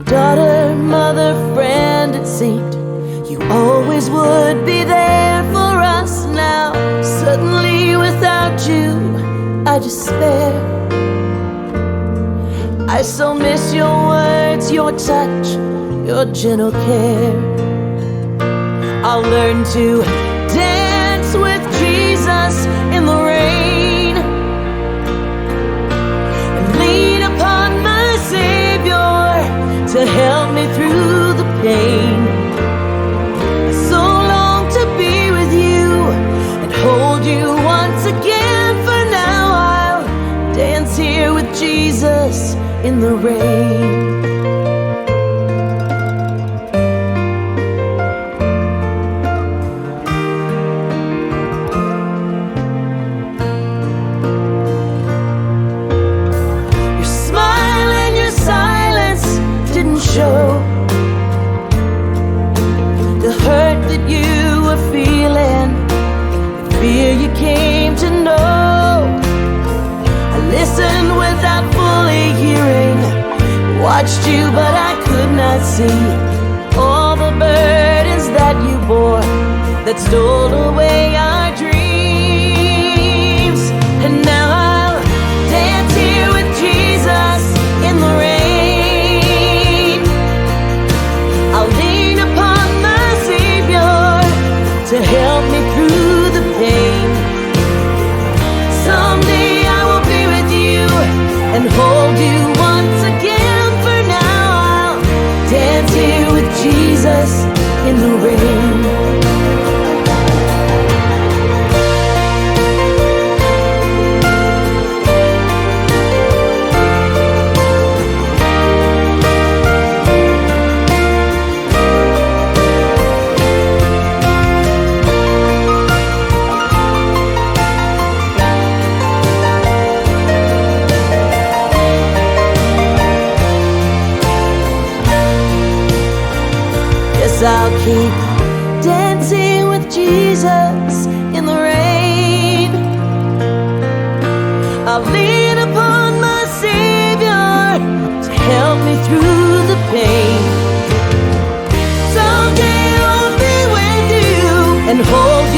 daughter, mother, friend, it seemed you always would be there for us. Now, suddenly without you, I despair. I so miss your words, your touch, your gentle care. I'll learn to dance with Jesus in the rain and lean upon my Savior to help me through the pain. I so long to be with you and hold you once again. For now I'll dance here with Jesus in the rain. The hurt that you were feeling, the fear you came to know. I listened without fully hearing, watched you but I could not see all the burdens that you bore that stole away our dreams. And now I'll dance here with Jesus in the rain. To help me through the pain. Someday I will be with you and hold you once again. For now I'll dance here with Jesus in the rain. I'll keep dancing with Jesus in the rain. I'll lean upon my Savior to help me through the pain. Someday I'll be with you and hold you